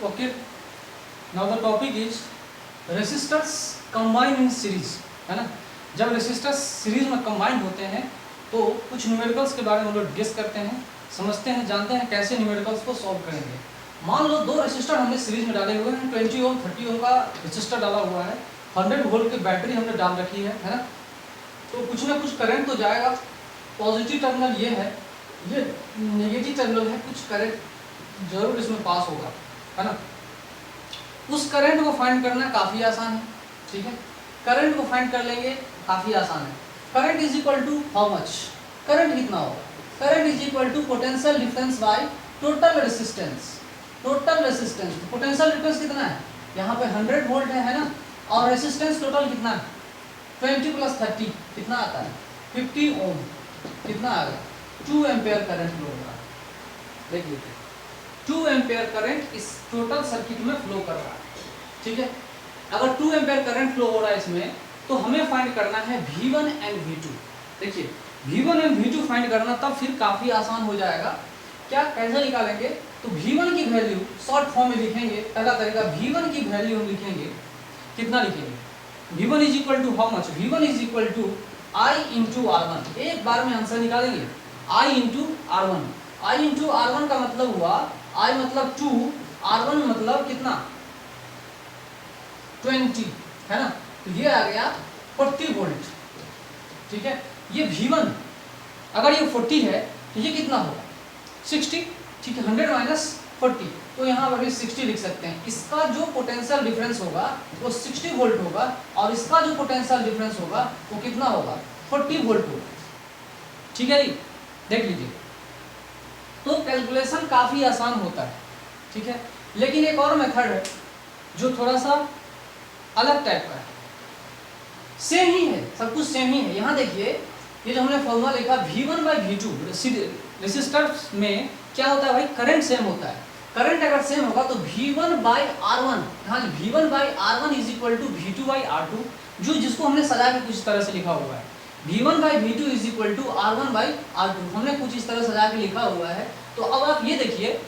Okay, now the topic is resistors combine in series, है ना। जब रेसिस्टर्स सीरीज में कंबाइन होते हैं तो कुछ न्यूमेरिकल्स के बारे में हम लोग डिस्कस करते हैं, समझते हैं, जानते हैं कैसे न्यूमेरिकल्स को सॉल्व करेंगे। मान लो दो रेसिस्टर हमने सीरीज में डाले हुए हैं, 20 ओम 30 ओम का रेसिस्टर डाला हुआ है, 100 वोल्ट की बैटरी हमने डाल रखी है ना। तो कुछ ना कुछ करंट तो जाएगा, पॉजिटिव टर्मिनल ये है, ये नेगेटिव टर्मिनल है, कुछ करंट जरूर इसमें पास होगा, है ना। उस करंट को फाइंड करना काफ़ी आसान है, ठीक है। करंट को फाइंड कर लेंगे, काफ़ी आसान है। Current is equal to how much, current कितना होगा, current is equal to potential difference by total resistance. Total resistance, potential difference कितना है, यहाँ पे 100 वोल्ट है ना, और रेसिस्टेंस टोटल कितना है, 20 + 30 कितना आता है, 50 ओम, कितना आ गया, 2 एम्पेयर करंट फ्लो हो रहा है। देख लीजिए 2 एम्पेयर करंट इस टोटल सर्किट में फ्लो कर रहा है, ठीक है। अगर 2 एम्पेयर करंट फ्लो हो रहा है इसमें, तो हमें फाइंड करना है V1 एंड V2। देखिए V1 एंड V2 फाइंड करना, तब फिर काफ़ी आसान हो जाएगा। क्या, कैसे निकालेंगे, तो V1 की वैल्यू शॉर्ट फॉर्म में लिखेंगे। पहला तरीका, V1 की वैल्यू हम लिखेंगे, कितना लिखेंगे, V1 is equal to how much, V1 is equal to I into R1। एक बार में आंसर निकालेंगे, I into R1। I into R1 का मतलब हुआ, I मतलब 2, R1 मतलब कितना, 20, है ना। तो ये आ गया 40 वोल्ट, ठीक है। ये V1 अगर ये 40 है तो ये कितना होगा, 60, ठीक है। 100 - 40, तो यहाँ पर भी 60 लिख सकते हैं। इसका जो पोटेंशियल डिफरेंस होगा वो 60 वोल्ट होगा, और इसका जो पोटेंशियल डिफरेंस होगा वो कितना होगा, 40 वोल्ट होगा, ठीक है जी। देख लीजिए, तो कैलकुलेशन काफ़ी आसान होता है, ठीक है। लेकिन एक और मेथड है जो थोड़ा सा अलग टाइप का है, सेम ही है, सब कुछ सेम ही है। यहाँ देखिए, ये जो हमने फॉर्मूला लिखा V1/V2, रेसिस्टर्स में क्या होता है भाई, करंट सेम होता है। करंट अगर सेम होगा तो V1/R1, हाँ V1/R1 is equal to V2/R2, जो जिसको हमने सजा के कुछ तरह से लिखा हुआ है। V1/V2 is equal to R1/R2, हमने कुछ इस तरह सजा के लिखा हुआ है। तो अब आप ये देखिए,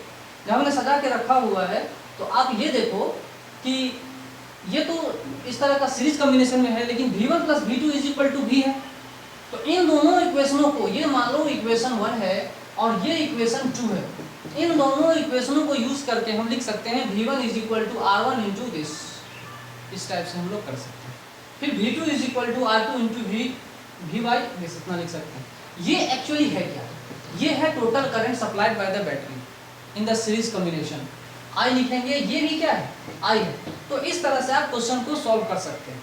जब हमने सजा के रखा हुआ है, तो आप ये देखो कि ये तो इस तरह का सीरीज कॉम्बिनेशन में है, लेकिन V1 + V2 is equal to V है। तो इन दोनों इक्वेशनों को, ये मान लो इक्वेशन 1 है और ये इक्वेशन 2 है, इन दोनों इक्वेशनों को यूज करके हम लिख सकते हैं V1 is equal to R1 into this, इस टाइप से हम लोग कर सकते हैं। फिर V2 is equal to R2 into V by this, इतना लिख सकते हैं। ये एक्चुअली है क्या, ये है total current supplied by the battery in the series combination. I लिखेंगे, ये भी क्या है, I है। तो इस तरह से आप क्वेश्चन को सॉल्व कर सकते हैं,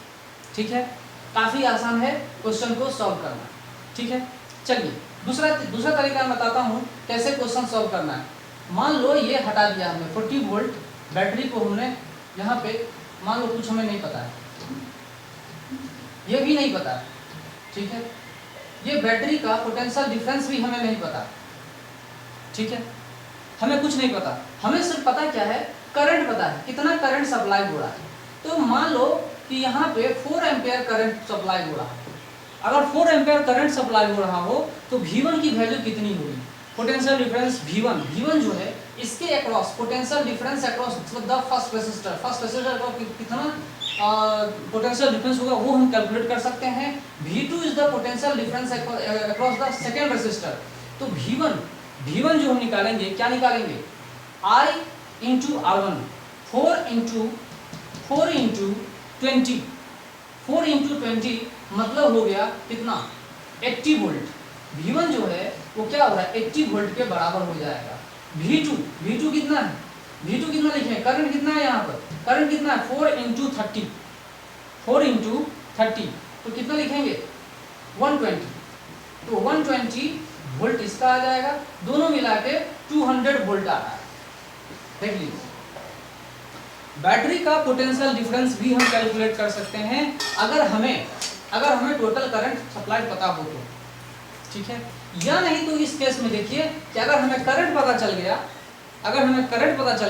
ठीक है। काफ़ी आसान है क्वेश्चन को सॉल्व करना, ठीक है। चलिए दूसरा तरीका मैं बताता हूँ कैसे क्वेश्चन सॉल्व करना है। मान लो ये हटा दिया हमने, 40 वोल्ट बैटरी को हमने यहाँ पे, मान लो कुछ हमें नहीं पता है, ये भी नहीं पता है, ठीक है। ये बैटरी का पोटेंशियल डिफरेंस भी हमें नहीं पता, ठीक है। हमें कुछ नहीं पता, हमें सिर्फ पता क्या है, करंट पता है, कितना करंट सप्लाई हो रहा है। तो मान लो कि यहाँ पे 4 एम्पेयर करंट सप्लाई हो रहा है। अगर 4 एम्पेयर करंट सप्लाई हो रहा हो तो V1 की वैल्यू कितनी होगी, पोटेंशियल डिफरेंस V1 जो है, इसके across potential difference across the first resistor का कितना पोटेंशियल डिफरेंस होगा वो हम कैलकुलेट कर सकते हैं। V2 is the potential difference across the second resistor. तो V1 जो हम निकालेंगे, क्या निकालेंगे, I into R1, 4 into 20, 4 into 20 मतलब हो गया कितना, 80 वोल्ट। V1 जो है वो क्या हो रहा है, 80 वोल्ट के बराबर हो जाएगा। V2 कितना है, V2 कितना लिखें, करंट कितना है, यहाँ पर करंट कितना है, 4 इंटू 30, तो कितना लिखेंगे, 120। तो 120 वोल्ट इसका आ जाएगा, दोनों मिला के 200 वोल्ट आ रहा है। देख लीजिए, बैटरी का पोटेंशियल डिफरेंस भी हम कैलकुलेट कर सकते हैं अगर हमें टोटल करंट सप्लाई पता हो तो, ठीक है। या नहीं तो इस केस में देखिए कि अगर हमें करंट पता चल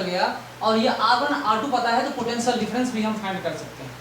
गया और ये R1 R2 पता है, तो पोटेंशियल डिफरेंस भी हम फाइंड कर सकते हैं,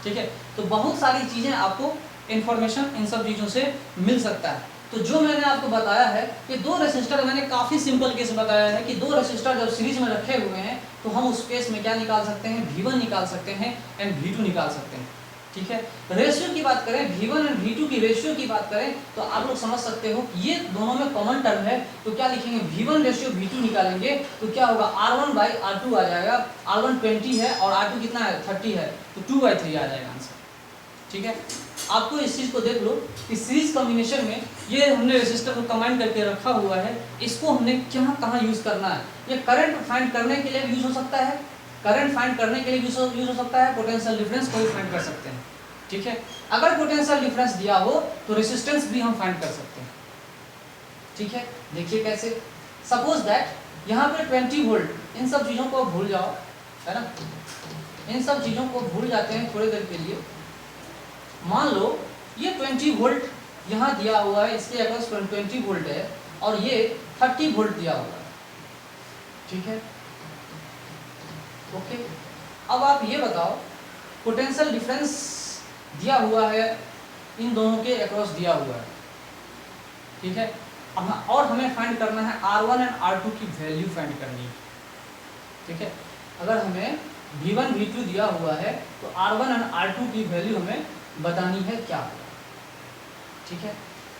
ठीक है। तो बहुत सारी चीज़ें आपको इन्फॉर्मेशन इन सब चीज़ों से मिल सकता है। तो जो मैंने आपको बताया है कि दो रेसिस्टर, मैंने काफ़ी सिंपल केस बताया है कि दो रेसिस्टर जब सीरीज में रखे हुए हैं तो हम उस केस में क्या निकाल सकते हैं, V1 निकाल सकते हैं एंड V2 निकाल सकते हैं। ठीक है, रेशियो की बात करें, V1 एंड V2 की रेशियो की बात करें तो आप लोग समझ सकते हो ये दोनों में कॉमन टर्म है, तो क्या लिखेंगे, V1 रेशियो V2 निकालेंगे तो क्या होगा, R1/R2 आ जाएगा। R1 20 है और R2 कितना है, 30 है, तो 2/3 आ जाएगा आंसर। ठीक है, आपको इस चीज़ को देख लो कि सीरीज कॉम्बिनेशन में ये हमने रेसिस्टर को कंबाइन करके रखा हुआ है, इसको हमने क्या कहाँ यूज़ करना है। ये करंट फाइंड करने के लिए यूज़ हो सकता है, करंट फाइंड करने के लिए यूज़ हो सकता है, पोटेंशियल डिफरेंस को भी फाइंड कर सकते हैं। ठीक है, अगर पोटेंशियल डिफरेंस दिया हो तो रेसिस्टेंस भी हम फाइंड कर सकते हैं। ठीक है, देखिए कैसे, सपोज दैट यहाँ पे 20 वोल्ट, इन सब चीज़ों को भूल जाओ, है ना, इन सब चीज़ों को भूल जाते हैं थोड़ी देर के लिए। मान लो ये 20 वोल्ट यहाँ दिया हुआ है, इसके अक्रॉस 20 वोल्ट है और ये 30 वोल्ट दिया हुआ है। ठीक है, ओके, अब आप ये बताओ पोटेंशियल डिफरेंस दिया हुआ है, इन दोनों के अक्रॉस दिया हुआ है। ठीक है, और हमें फाइंड करना है R1 एंड R2 की वैल्यू फाइंड करनी है। ठीक है, अगर हमें V1 V2 दिया हुआ है तो R1 एंड R2 की वैल्यू हमें बतानी है क्या होगा। ठीक है,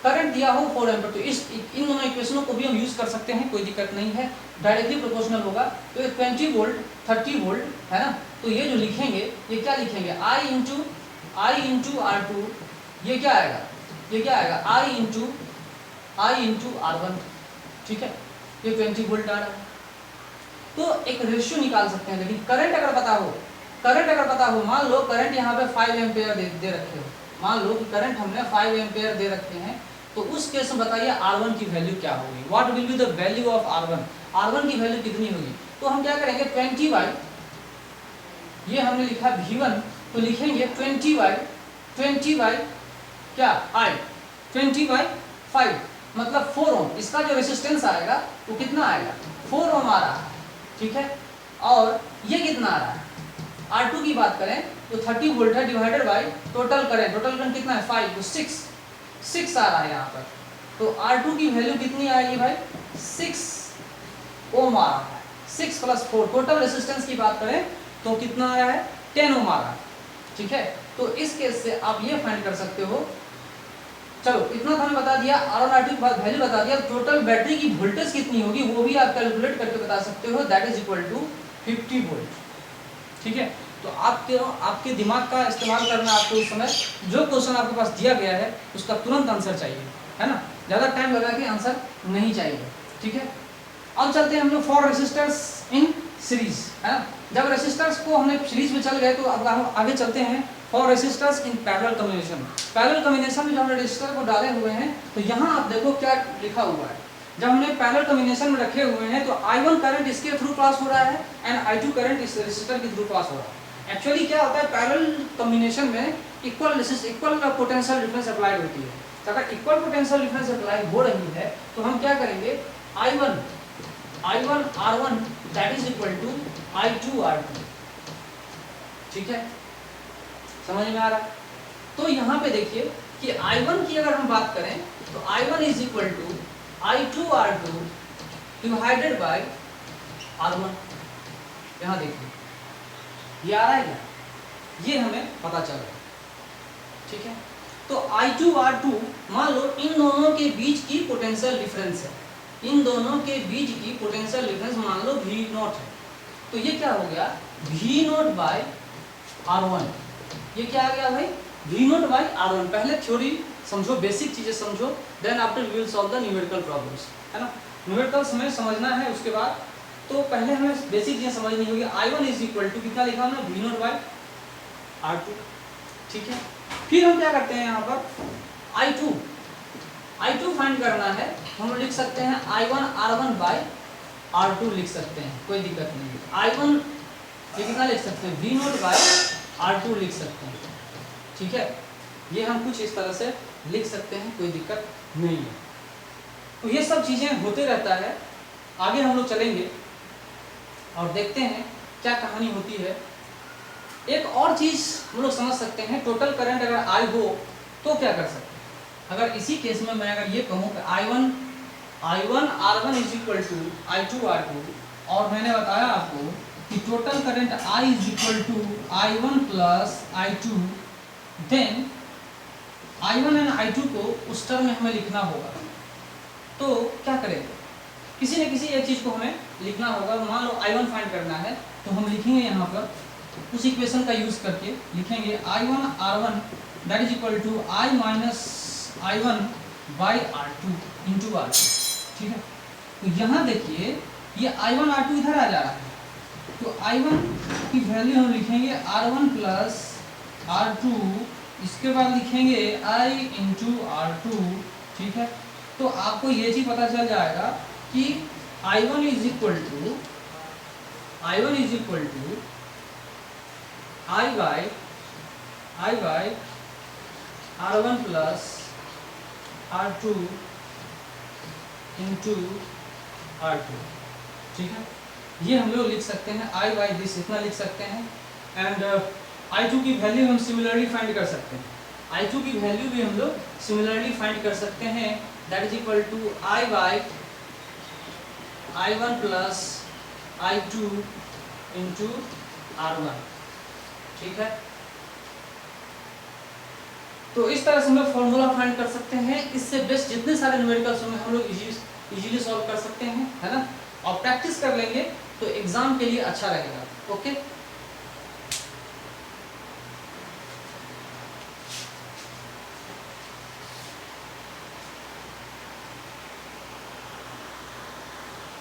करंट दिया हो 4 एम्पीयर, तो इन दोनों इक्वेशनों को भी हम यूज कर सकते हैं, कोई दिक्कत नहीं है, डायरेक्टली प्रोपोर्शनल होगा। तो ये 20 वोल्ट 30 वोल्ट है ना, तो ये जो लिखेंगे ये क्या लिखेंगे, I इंटू R2, ये क्या आएगा, ये क्या आएगा, I इंटू R1। ठीक है, ये 20 वोल्ट आ रहा है, तो एक रेशियो निकाल सकते हैं। लेकिन करंट अगर पता हो, मान लो करंट यहाँ पे 5 एम्पेयर दे रखे हो, मान लो कि करंट हमने 5 एम्पेयर दे रखे हैं, तो उस केस में बताइए R1 की वैल्यू क्या होगी, what will be the value of R1 की वैल्यू कितनी होगी। तो हम क्या करेंगे, 20 बाई, ये हमने लिखा V1, तो लिखेंगे 20 बाई क्या, I 20/5 मतलब 4 ओम, इसका जो रेसिस्टेंस आएगा वो कितना आएगा, 4 ओम आ रहा है। ठीक है, और ये कितना आ रहा है, R2 की बात करें तो 30 वोल्ट है, डिवाइडेड बाय टोटल करंट कितना है 5, तो 6 आ रहा है यहाँ पर। तो R2 की वैल्यू कितनी आएगी भाई, 6 ओम आ रहा है, 6 + 4, टोटल रेसिस्टेंस की बात करें तो कितना आया है, 10 ओम आ रहा है। ठीक है, तो इस केस से आप ये फाइंड कर सकते हो। चलो इतना तो हमने बता दिया, R1 R2 की वैल्यू बता दिया, टोटल बैटरी की वोल्टेज कितनी होगी वो भी आप कैलकुलेट करके बता सकते हो, that is equal to 50 volt. ठीक है, तो आपके दिमाग का इस्तेमाल करना, आपको उस समय जो क्वेश्चन आपके पास दिया गया है उसका तुरंत आंसर चाहिए, है ना, ज़्यादा टाइम लगा के आंसर नहीं चाहिए। ठीक है, अब चलते हैं हम लोग फॉर रेसिस्टर्स इन सीरीज, है ना। जब रेसिस्टर्स को हमने सीरीज में चल गए तो अब हम आगे चलते हैं for resistors in parallel combination. Parallel combination में जब हमने रेसिस्टर को डाले हुए हैं तो यहाँ आप देखो क्या लिखा हुआ है, जब हमने पैरेलल कॉम्बिनेशन में रखे हुए हैं तो I1 करंट इसके थ्रू पास हो रहा है एंड I2 करंट इस रेसिस्टर के थ्रू पास हो रहा है। एक्चुअली क्या होता है, पैरेलल कॉम्बिनेशन में इक्वल पोटेंशियल डिफरेंस अप्लाई होती है। तो अगर इक्वल पोटेंशियल डिफरेंस अप्लाई हो रही है तो हम क्या करेंगे, I1 R1 that is equal to I2 R2। ठीक है, समझ में आ रहा है। तो यहाँ पे देखिए कि I1 की अगर हम बात करें तो I1 is equal to I2 R2 divided by R1। यहाँ देखिए ये आ रहा है क्या, ये हमें पता चल रहा है। ठीक है, तो I2 R2 मान लो इन दोनों के बीच की पोटेंशियल डिफरेंस है, इन दोनों के बीच की पोटेंशियल डिफरेंस मान लो V0 है, तो ये क्या हो गया, V0 बाय R1। ये क्या आ गया भाई, V0 बाय R1। पहले थ्योरी समझो, बेसिक चीजें समझो, then after we will solve the numerical problems, है ना। न्यूमेरिकल्स हमें समझना है उसके बाद, तो पहले हमें बेसिक चीजें समझनी होगी। I1 इज इक्वल टू कितना लिखा हमने, V0 बाय R2। ठीक है, फिर हम क्या करते हैं यहाँ पर I2 फाइंड करना है, हम लिख सकते हैं I1 R1 बाय R2 लिख सकते हैं, कोई दिक्कत नहीं है। I1 ये कितना लिख सकते हैं, V0 बाय R2 लिख सकते हैं। ठीक है, ये हम कुछ इस तरह से लिख सकते हैं, कोई दिक्कत नहीं है। तो ये सब चीज़ें होते रहता है, आगे हम लोग चलेंगे और देखते हैं क्या कहानी होती है। एक और चीज़ हम लोग समझ सकते हैं, टोटल करंट अगर I हो तो क्या कर सकते हैं, अगर इसी केस में मैं अगर ये कहूँ कि I1 R1 is equal to I2 R2, और मैंने बताया आपको कि total current I is equal to I1 plus I2, then I1 and I2 को उस टर्म में हमें लिखना होगा। तो क्या करेंगे, किसी न किसी एक चीज़ को हमें लिखना होगा। मान लो I1 फाइंड करना है, तो हम लिखेंगे यहाँ पर उस इक्वेशन का यूज़ करके लिखेंगे I1 R1 that is equal to I minus I1 by R2 into R2। ठीक है, तो यहाँ देखिए ये I1 R2 इधर आ जा रहा है, तो I1 की वैल्यू हम लिखेंगे R1 प्लस R2, इसके बाद लिखेंगे I इंटू R2। ठीक है, तो आपको ये चीज़ पता चल जाएगा कि I1 is equal to I by R1 plus R2 into R2। ठीक है, ये हम लोग लिख सकते हैं I बाई दिस, इतना लिख सकते हैं। एंड I2 की वैल्यू हम सिमिलरली फाइंड कर सकते हैं, I2 की वैल्यू भी हम लोग सिमिलरली फाइंड कर सकते हैं, that is equal to I by I1 plus I2 into R1। ठीक है, तो इस तरह से हम लोग फॉर्मूला फाइंड कर सकते हैं। इससे बेस्ट जितने सारे न्यूमेरिकल्स होंगे हम लोग इजीली सॉल्व कर सकते हैं, है ना। और प्रैक्टिस कर लेंगे तो एग्जाम के लिए अच्छा रहेगा। ओके।